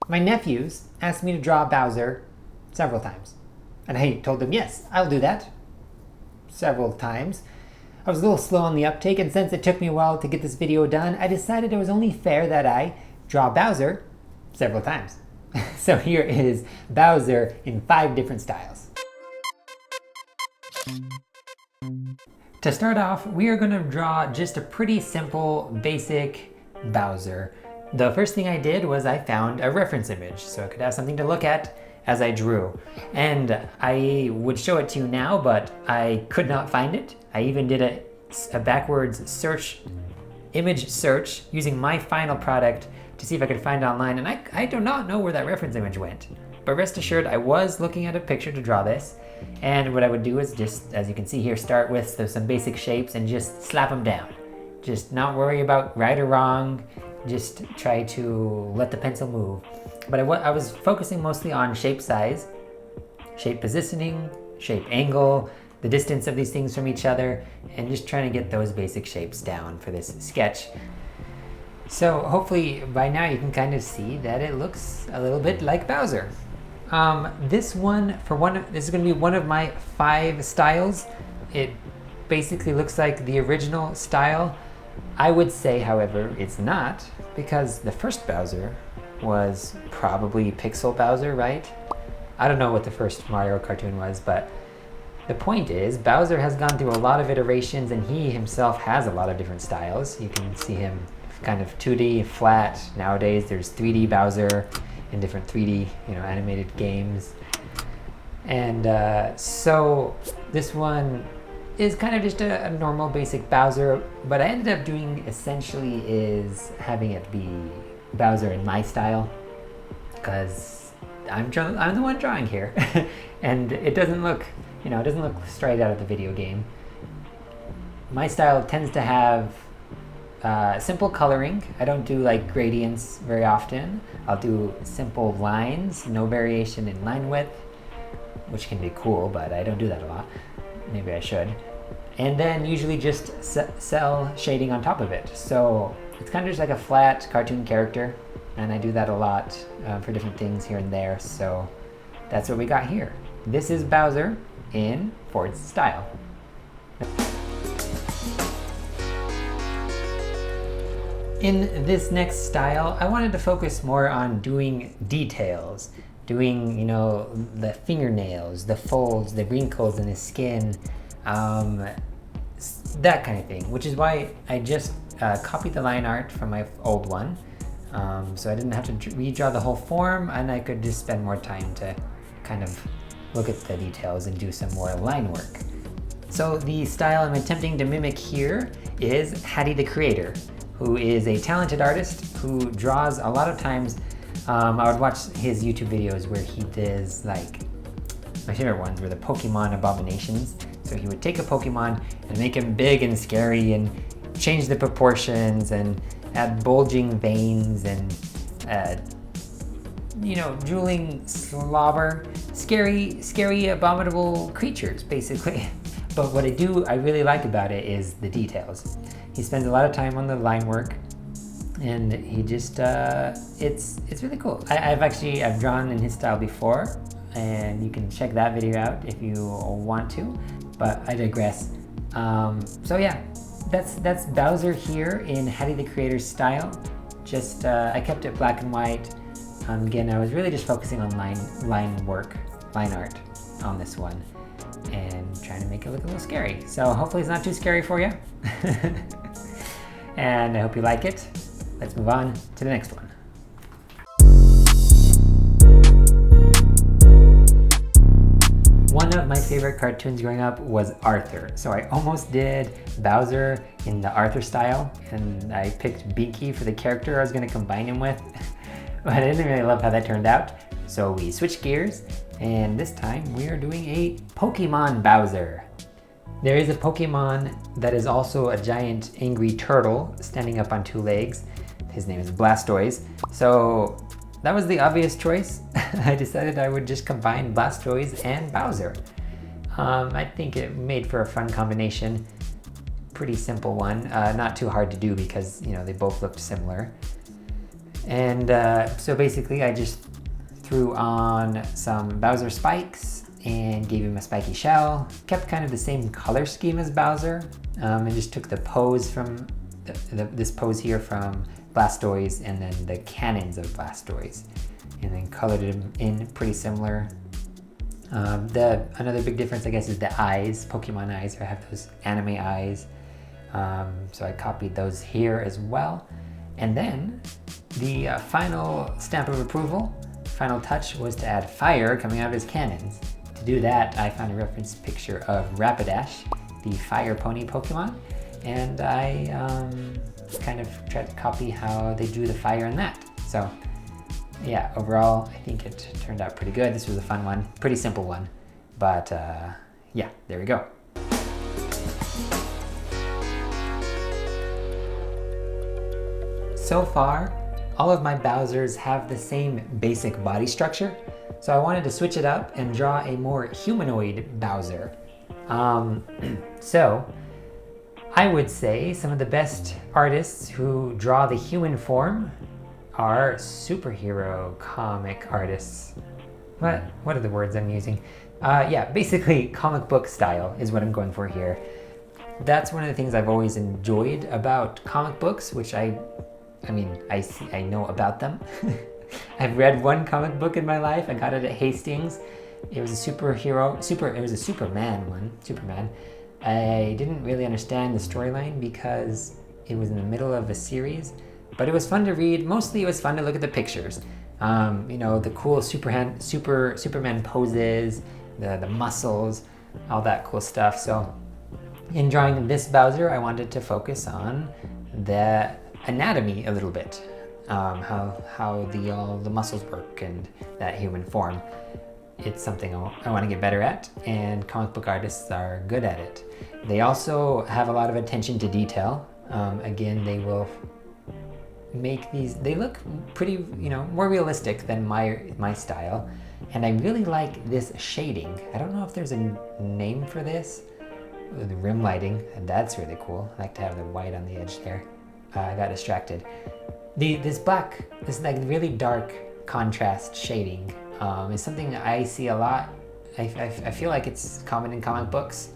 My nephews asked me to draw Bowser several times. And I told them, yes, I'll do that. Several times. I was a little slow on the uptake, and since it took me a while to get this video done, I decided it was only fair that I draw Bowser several times. So here is Bowser in 5 different styles. To start off, we are going to draw just a pretty simple, basic Bowser. The first thing I did was I found a reference image so I could have something to look at as I drew. And I would show it to you now, but I could not find it. I even did a backwards search, image search, using my final product to see if I could find it online, and I do not know where that reference image went. But rest assured, I was looking at a picture to draw this, and what I would do is just, as you can see here, start with some basic shapes and just slap them down. Just not worry about right or wrong, just try to let the pencil move. But I was focusing mostly on shape size, shape positioning, shape angle, the distance of these things from each other, and just trying to get those basic shapes down for this sketch. So hopefully by now you can kind of see that it looks a little bit like Bowser. This is going to be one of my 5 styles. It basically looks like the original style. I would say, however, it's not, because the first Bowser was probably Pixel Bowser, right? I don't know what the first Mario cartoon was, but the point is, Bowser has gone through a lot of iterations, and he himself has a lot of different styles. You can see him kind of 2D, flat. Nowadays, there's 3D Bowser in different 3D, animated games. And so this one is kind of just a normal, basic Bowser. But I ended up doing essentially is having it be Bowser in my style, because I'm the one drawing here, and it doesn't look, it doesn't look straight out of the video game. My style tends to have simple coloring. I don't do like gradients very often. I'll do simple lines, no variation in line width, which can be cool, but I don't do that a lot. Maybe I should. And then usually just cell shading on top of it. So it's kind of just like a flat cartoon character, and I do that a lot for different things here and there. So that's what we got here. This is Bowser in Ford's style. In this next style, I wanted to focus more on doing details, doing, the fingernails, the folds, the wrinkles in his skin, that kind of thing, which is why I just copied the line art from my old one. So I didn't have to redraw the whole form, and I could just spend more time to kind of look at the details and do some more line work. So the style I'm attempting to mimic here is Haddythecreator, who is a talented artist who draws a lot of times. I would watch his YouTube videos where he does, like, my favorite ones were the Pokemon abominations. So he would take a Pokemon and make him big and scary and change the proportions and add bulging veins and, drooling slobber, scary, abominable creatures, basically. But what I really like about it is the details. He spends a lot of time on the line work, and he just, it's really cool. I've drawn in his style before, and you can check that video out if you want to, but I digress. So yeah, that's Bowser here in Haddythecreator's style. Just, I kept it black and white. Again, I was really just focusing on line art on this one, and trying to make it look a little scary. So hopefully it's not too scary for you. And I hope you like it. Let's move on to the next one. One of my favorite cartoons growing up was Arthur. So I almost did Bowser in the Arthur style, and I picked Binky for the character I was going to combine him with. But I didn't really love how that turned out. So we switched gears, and this time we are doing a Pokemon Bowser. There is a Pokemon that is also a giant angry turtle standing up on 2 legs. His name is Blastoise. So that was the obvious choice. I decided I would just combine Blastoise and Bowser. I think it made for a fun combination. Pretty simple one, not too hard to do because they both looked similar. And so basically I just threw on some Bowser spikes and gave him a spiky shell. Kept kind of the same color scheme as Bowser, and just took the pose from this pose here from Blastoise and then the cannons of Blastoise, and then colored him in pretty similar. Another big difference, I guess, is the eyes. Pokemon eyes have those anime eyes, so I copied those here as well. And then the final stamp of approval, final touch, was to add fire coming out of his cannons. To do that, I found a reference picture of Rapidash, the fire pony Pokemon, and I kind of tried to copy how they drew the fire in that. So yeah, overall, I think it turned out pretty good. This was a fun one, pretty simple one, but yeah, there we go. So far, all of my Bowsers have the same basic body structure, so I wanted to switch it up and draw a more humanoid Bowser. So I would say some of the best artists who draw the human form are superhero comic artists. What are the words I'm using? Yeah, basically comic book style is what I'm going for here. That's one of the things I've always enjoyed about comic books, which I know about them. I've read one comic book in my life. I got it at Hastings. It was a it was a Superman one, Superman. I didn't really understand the storyline because it was in the middle of a series, but it was fun to read. Mostly it was fun to look at the pictures. You know, the cool Superman poses, the muscles, all that cool stuff. So in drawing this Bowser, I wanted to focus on the anatomy a little bit, how the muscles work and that human form. It's something I want to get better at, and comic book artists are good at it. They also have a lot of attention to detail. Again, they will make these, they look pretty, more realistic than my style. And I really like this shading. I don't know if there's a name for this. The rim lighting, and that's really cool. I like to have the white on the edge there. I got distracted. This like really dark contrast shading is something I see a lot. I feel like it's common in comic books.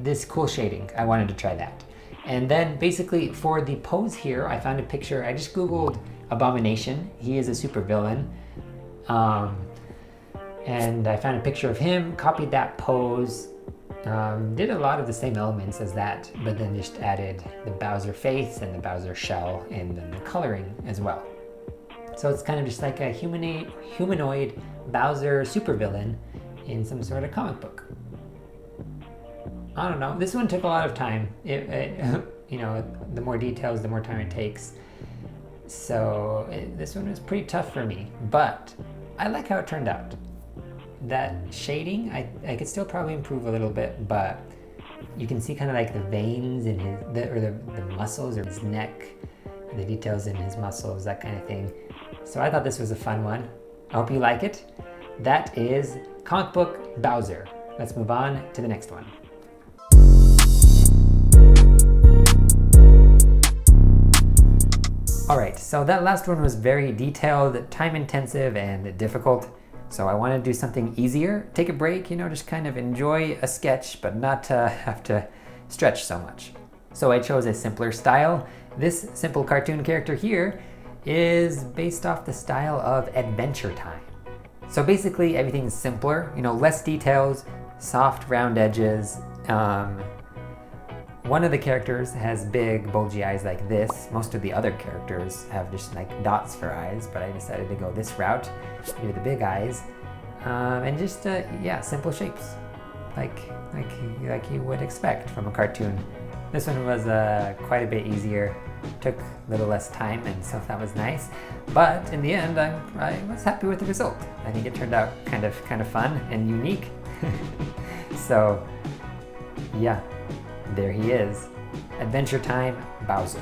This cool shading, I wanted to try that. And then basically for the pose here, I found a picture. I just Googled Abomination. He is a supervillain. And I found a picture of him, copied that pose, did a lot of the same elements as that, but then just added the Bowser face and the Bowser shell and then the coloring as well. So it's kind of just like a humanoid Bowser supervillain in some sort of comic book. I don't know. This one took a lot of time. The more details, the more time it takes. So this one was pretty tough for me, but I like how it turned out. That shading, I could still probably improve a little bit, but you can see kind of like the veins in the muscles or his neck, the details in his muscles, that kind of thing. So I thought this was a fun one. I hope you like it. That is Comic Book Bowser. Let's move on to the next one. Alright, so that last one was very detailed, time intensive, and difficult. So I want to do something easier, take a break, just kind of enjoy a sketch, but not have to stretch so much. So I chose a simpler style. This simple cartoon character here is based off the style of Adventure Time. So basically everything's simpler, less details, soft round edges. One of the characters has big bulgy eyes like this. Most of the other characters have just like dots for eyes, but I decided to go this route, do the big eyes, and just simple shapes, like you would expect from a cartoon. This one was quite a bit easier, took a little less time, and so that was nice. But in the end, I was happy with the result. I think it turned out kind of fun and unique. So yeah. There he is, Adventure Time Bowser.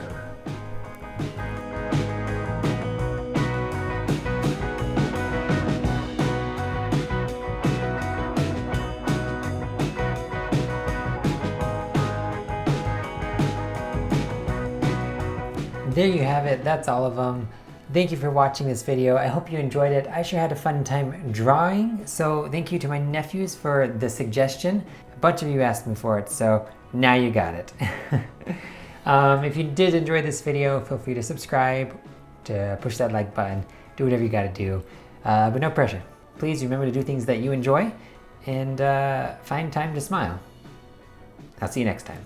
There you have it, that's all of them. Thank you for watching this video. I hope you enjoyed it. I sure had a fun time drawing, so thank you to my nephews for the suggestion. A bunch of you asked me for it, so now you got it. If you did enjoy this video, feel free to subscribe, to push that like button, do whatever you gotta do, but no pressure. Please remember to do things that you enjoy and find time to smile. I'll see you next time.